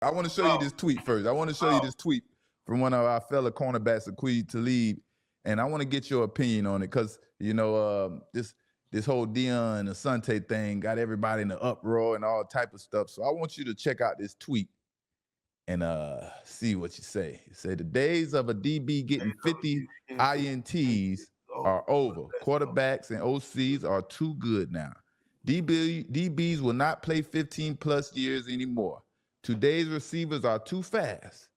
I want to show you this tweet first. I want to show you this tweet from one of our fellow cornerbacks, Aqib Talib, and I want to get your opinion on it because this whole Dion and Asante thing got everybody in the uproar and all type of stuff. So I want you to check out this tweet and see what you say. You say the days of a DB getting 50 INTs are over. Quarterbacks and OCs are too good now. DBs will not play 15 plus years anymore. Today's receivers are too fast.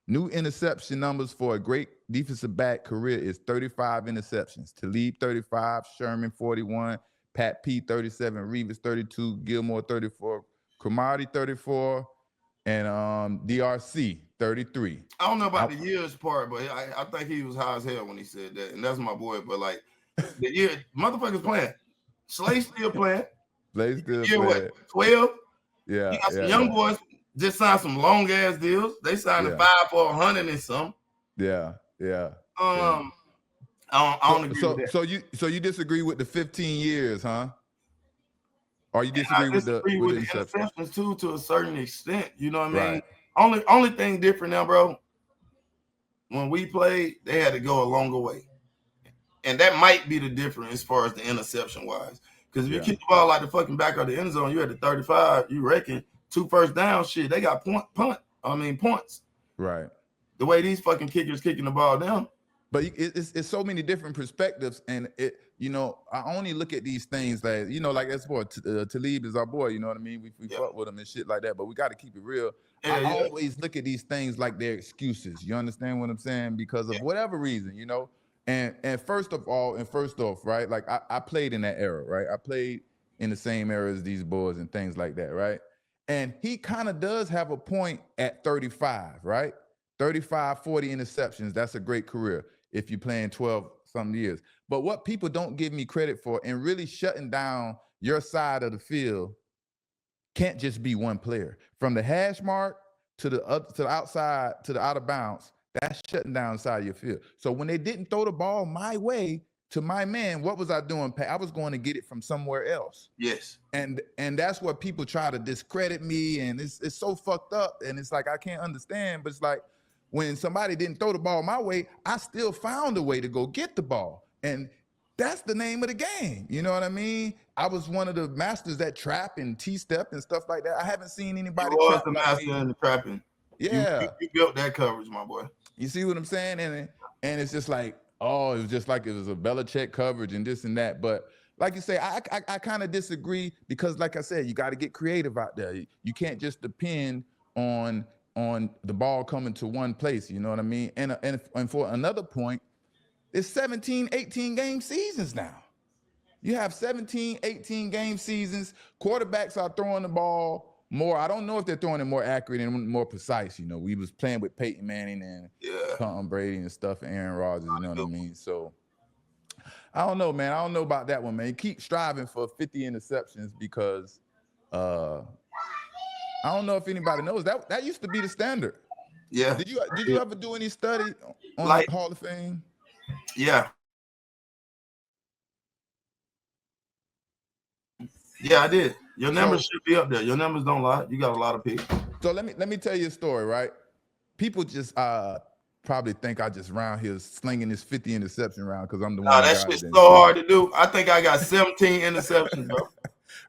New interception numbers for a great defensive back career is 35 interceptions. Talib 35, Sherman 41, Pat P 37, Reeves 32, Gilmore 34, Cromartie 34, and DRC 33. I don't know about the years part, but I think he was high as hell when he said that, and that's my boy. But like the year, motherfuckers playing, Slay still playing. Slay still playing. What, 12? Yeah. You got some young boys just signed some long ass deals. They signed a 5 for 100 and some. Yeah. I don't agree with that. So you disagree with the 15 years, huh? Or you disagree with the interceptions too, to a certain extent. You know what I mean? Only thing different now, bro. When we played, they had to go a longer way, and that might be the difference as far as the interception wise. Because if you keep the ball like the fucking back of the end zone, you had the 35. You reckon 2 first down, shit, they got points. Right. The way these fucking kickers kicking the ball down. But it's so many different perspectives, and I only look at these things like like that's boy Talib is our boy, you know what I mean? We fuck with him and shit like that, but we got to keep it real. I always look at these things like they're excuses. You understand what I'm saying? Because of whatever reason, And first off, right? Like I played in that era, right? I played in the same era as these boys and things like that, right? And he kind of does have a point at 35, right? 35, 40 interceptions. That's a great career if you're playing 12 some years. But what people don't give me credit for and really shutting down your side of the field can't just be one player. From the hash mark to the outside, to the out of bounds, that's shutting down inside your field. So when they didn't throw the ball my way to my man, what was I doing, Pat? I was going to get it from somewhere else. Yes. And that's what people try to discredit me, and it's so fucked up. And it's like I can't understand, but it's like when somebody didn't throw the ball my way, I still found a way to go get the ball. And that's the name of the game. You know what I mean? I was one of the masters at trap and T-step and stuff like that. I haven't seen anybody trap the master in the trapping. Yeah. You built that coverage, my boy. You see what I'm saying? And it's just like, it was just like it was a Belichick coverage and this and that. But like you say, I kind of disagree because, like I said, you got to get creative out there. You can't just depend on the ball coming to one place. You know what I mean? And for another point, it's 17, 18 game seasons now. You have 17, 18 game seasons. Quarterbacks are throwing the ball more. I don't know if they're throwing it more accurate and more precise. We was playing with Peyton Manning and Tom Brady and stuff and Aaron Rodgers, you know what I mean? So I don't know, man. I don't know about that one, man. Keep striving for 50 interceptions because I don't know if anybody knows that used to be the standard. Yeah. Did you ever do any study on the Hall of Fame? Yeah. Yeah, I did. Your numbers should be up there. Your numbers don't lie. You got a lot of people. So let me tell you a story, right? People just probably think I just around here slinging this 50 interception round because I'm the one. That shit's so hard to do. I think I got 17 interceptions, bro.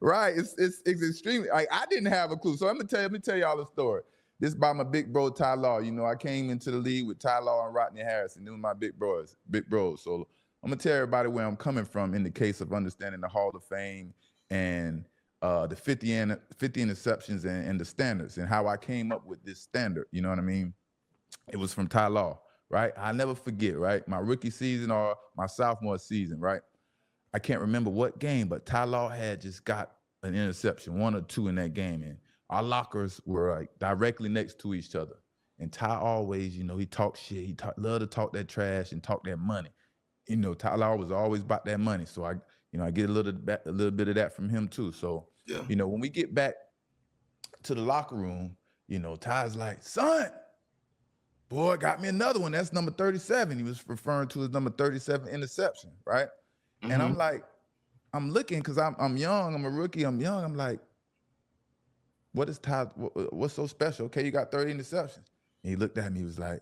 Right. It's extremely. I didn't have a clue. So let me tell y'all a story. This is by my big bro Ty Law. I came into the league with Ty Law and Rodney Harrison. They were my big bros. So I'm gonna tell everybody where I'm coming from in the case of understanding the Hall of Fame and the 50 interceptions and the standards and how I came up with this standard. You know what I mean? It was from Ty Law, right? I'll never forget, right? My rookie season or my sophomore season, right? I can't remember what game, but Ty Law had just got an interception, 1 or 2 in that game. And our lockers were like directly next to each other. And Ty always, he talked shit. He loved to talk that trash and talk that money. Ty Law was always about that money. So I get a little bit of that from him too. So, when we get back to the locker room, Ty's like, son, boy, got me another one. That's number 37. He was referring to his number 37 interception, right? Mm-hmm. And I'm like, I'm looking because I'm young. I'm a rookie. I'm young. I'm like, what's so special? Okay, you got 30 interceptions. And he looked at me, he was like,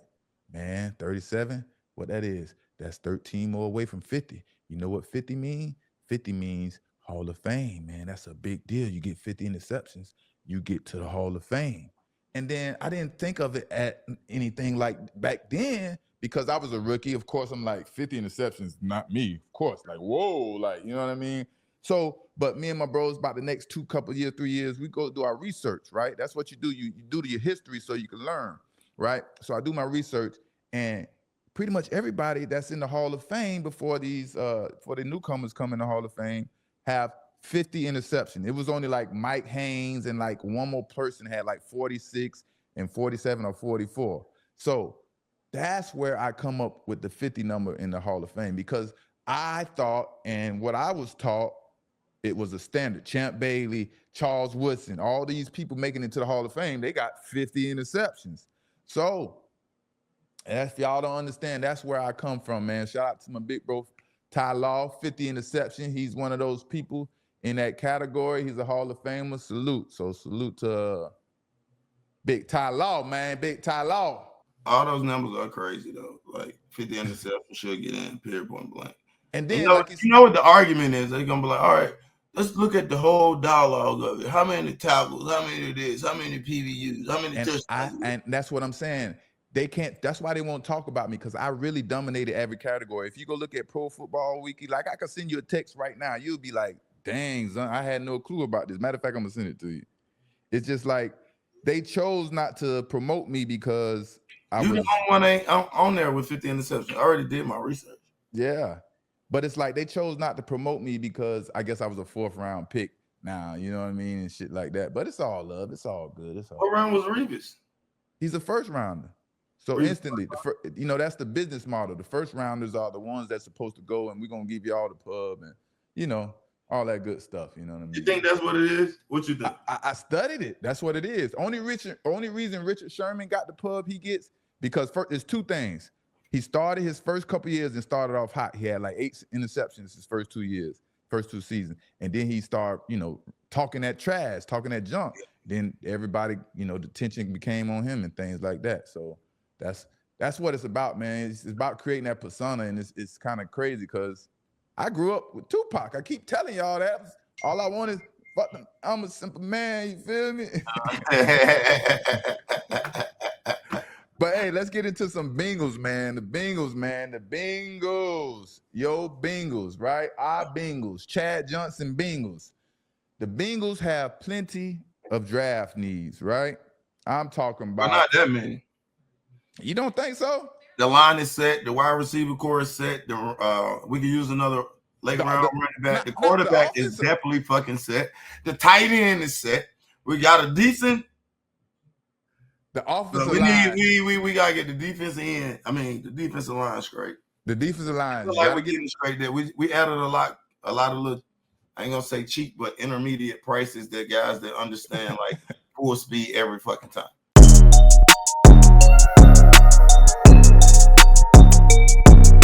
man, 37, what that is, that's 13 more away from 50. You know what 50 means? 50 means Hall of Fame, man. That's a big deal. You get 50 interceptions, you get to the Hall of Fame. And then I didn't think of it at anything like back then because I was a rookie. Of course, I'm like 50 interceptions, not me. Of course, like, whoa, like, you know what I mean? So, but me and my bros, about the next 3 years, we go do our research, right? That's what you do. You do your history so you can learn, right? So I do my research, and pretty much everybody that's in the Hall of Fame before for the newcomers come in the Hall of Fame have 50 interceptions. It was only like Mike Haynes and like one more person had like 46 and 47 or 44. So that's where I come up with the 50 number in the Hall of Fame, because I thought, and what I was taught, it was a standard. Champ Bailey, Charles Woodson, all these people making it to the Hall of Fame, they got 50 interceptions. So if y'all don't understand, that's where I come from, man. Shout out to my big bro, Ty Law, 50 interception. He's one of those people in that category. He's a Hall of Famer. Salute. So salute to Big Ty Law, man. Big Ty Law. All those numbers are crazy, though. Like 50 interceptions should get in, period, point blank. And then, you know what the argument is? They're going to be like, all right, let's look at the whole dialogue of it. How many tackles? How many this? How many PVUs? How many touchdowns? And that's what I'm saying. They can't. That's why they won't talk about me, because I really dominated every category. If you go look at Pro Football Weekly, like I could send you a text right now, you'll be like, dang, son, I had no clue about this. Matter of fact, I'm gonna send it to you. It's just like they chose not to promote me because the only one ain't on there with 50 interceptions. I already did my research. Yeah. But it's like they chose not to promote me because I guess I was a 4th round pick now, you know what I mean, and shit like that. But it's all love. It's all good. It's all what round was Revis? He's a 1st rounder. So instantly, that's the business model. The 1st rounders are the ones that's supposed to go, and we're going to give you all the pub and, all that good stuff. You know what I mean? You think that's what it is? What you think? I studied it. That's what it is. Only reason Richard Sherman got the pub he gets, because there's 2 things. He started his first couple years and started off hot. He had like 8 interceptions his first 2 years, first 2 seasons. And then he started, talking that trash, talking that junk. Then everybody, the tension became on him and things like that. So that's what it's about, man. It's about creating that persona, and it's kind of crazy because I grew up with Tupac. I keep telling y'all that. All I want is fuck them. I'm a simple man, you feel me? But hey, let's get into some Bengals, man. The Bengals, man. The Bengals. Yo, Bengals, right? Our Bengals. Chad Johnson Bengals. The Bengals have plenty of draft needs, right? I'm talking about. Well, not that many. You don't think so? The line is set. The wide receiver core is set. We can use another late round running back. The quarterback is definitely fucking set. The tight end is set. We got a decent. The offensive line. We gotta get the defensive end. I mean, the defensive line straight. The defensive line. Like we're getting straight there. We added a lot of little. I ain't gonna say cheap, but intermediate prices that guys that understand like full speed every fucking time.